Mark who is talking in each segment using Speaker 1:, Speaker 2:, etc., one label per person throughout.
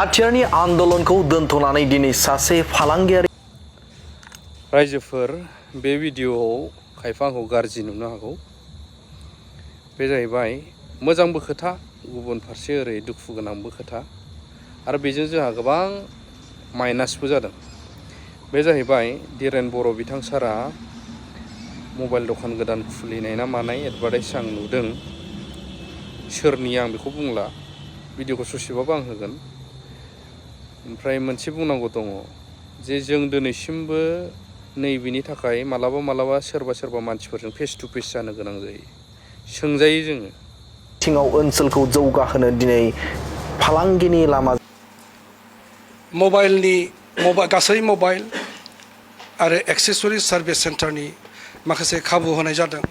Speaker 1: हाथियारनि आन्दोलनखौ दोनथ'नानै दिनै सासे फालांगियारि
Speaker 2: रायजोफोर बे भिडिअआव खायफा आंखौ गाज्रि नुनो हागौ। बे जाहैबाय मोजांबो खोथा, गुबुन फारसे ओरै दुखु गोनांबो खोथा, आरो बेजों जोंहा गोबां माइनासबो जादों। बे जाहैबाय धीरेन बर' बिथां सारा मबाइल दखान गोदान खुलिनाय ना मानाय एडभार्टाइज आं नुदों। सोरनि आं बेखौ बुंला, भिडिअखौ ससेबाबो आं होगोन। ओमफ्राय मोनसे बुंनांगौ दङ जे जों दिनैसिमबो नैबेनि थाखाय मालाबा सोरबा मानसिफोरजों फेस टु फेस जानो गोनां जायो, सोंजायो जोङो।
Speaker 1: बिथिङाव ओनसोलखौ जौगाहोनो दिनै फालांगिनि लामा
Speaker 3: गासै मबाइल आरो एक्सेसरि सार्भिस सेन्टारनि माखासे खाबु होनाय जादों।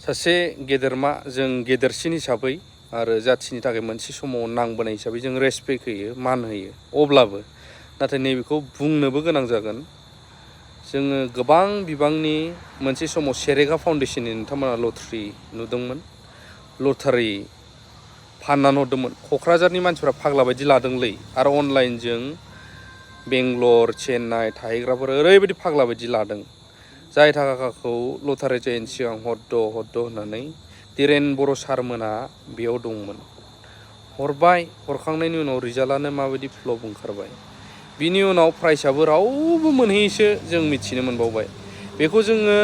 Speaker 2: सासे गेदेरमा, जों गेदेरसिन हिसाबै आरो जाथिनि थाखाय मोनसे समाव नांबोनाय हिसाबै जों रेसपेक्ट होयो, मान होयो। अब्लाबो नाथाय नैबेखौ बुंनोबो गोनां जागोन। जोङो गोबां बिबांनि मोनसे समाव सेरेगा फाउन्डेसननि नोंथांमोना लटारि नुदोंमोन, लटारि फाननानै हरदोंमोन। क'क्राझारनि मानसिफ्रा फाग्ला बायदि लादोंलै, आरो अनलाइनजों बेंगलर चेन्नाइ थाहैग्राफोर ओरैबायदि फाग्ला बायदि लादों। जाय थाखाखौ लटारि जायैनि सिगां हरद' होननानै धीरेन बर' सारमोना बेयाव दंमोन। हरखांनायनि उनाव रिजाल्टआनो माबायदि फ्लप ओंखारबाय। बिनि उनाव प्राइजआबो रावबो मोनहैयैसो जों मिथिनो मोनबावबाय। बेखौ जोङो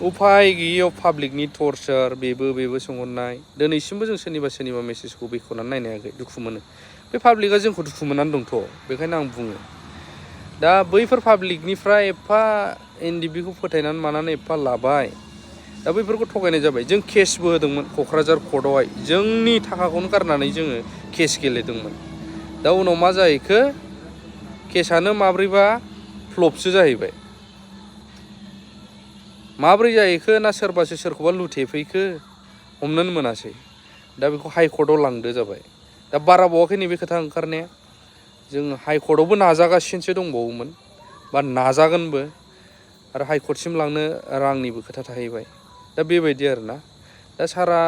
Speaker 2: उफाय गैयैयाव पाब्लिकनि टर्चार, बेबो सोंहरनाय, दिनैसिमबो जों सोरनिबा मेसेजखौ बेखेवनानै नायनो हायाखै, दुखु मोनो। बे पाब्लिकआ जोंखौ दुखु मोननानै दंथ', बेखायनो आं बुङो। दा बैफोर पाब्लिकनिफ्राय एफा एनडिबिखौ फोथायनानै मानानै एफा लाबाय, दा बैफोरखौ थगायनाय जाबाय। जों केसबो होदोंमोन क'क्राझार कर्टआवहाय, जोंनि थाखाखौनो गारनानै जोङो केस गेलेदोंमोन। दा उनाव मा जाहैखो, केसआनो माब्रैबा फ्लपसो जाहैबाय। माब्रै जाहैखो, ना सोरबासो सोरखौबा लुथेफैखो, हमनोनो मोनासै। दा बेखौ हाइकर्टआव लांदो जाबाय। दा बारा बावाखै नैबे खोथा ओंखारनाया। जों हाइकर्टआवबो नाजागासिनोसो दंबावोमोन, बा नाजागोनबो, आरो हाइकर्टसिम लांनो रांनिबो खोथा थाहैबाय। दा बेबायदि आरोना। दा सारा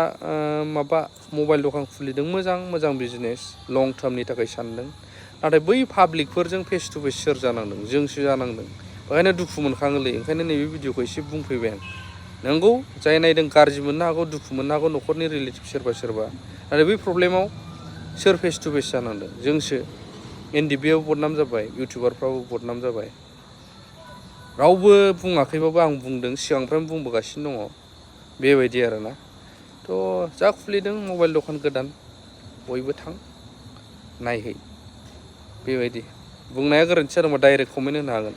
Speaker 2: मबाइल दखान खुलिदों, मोजां बिजनेस, लं टार्मनि थाखाय सानदों। नाथाय बै पाब्लिकफोरजों फेस टु फेस सोर जानांदों? जोंसो जानांदों। बेखायनो दुखु मोनखाङोलै, ओंखायनो नैबे भिडिअखौ एसे बुंफैबाय आं। नंगौ, जाय नायदों गाज्रि मोननो हागौ, दुखु मोननो हागौ, न'खरनि रिलेटिभ सोरबा। नाथाय बै प्रब्लेमाव सोर फेस टु फेस जानांदों? जोंसो। एनडिबिआबो बदनाम जाबाय, इउटुबारफ्राबो बदनाम जाबाय। रावबो बुङाखैबाबो आं बुंदों, सिगांनिफ्रायनो बुंबोगासिनो दङ। बेबायदि आरोना। थ' जा खुलिदों मबाइल दखान गोदान, बयबो थां, नायहै। बेबायदि बुंनाया गोरोन्थि जादोंबा डाइरेक्ट कमेन्ट होनो हागोन।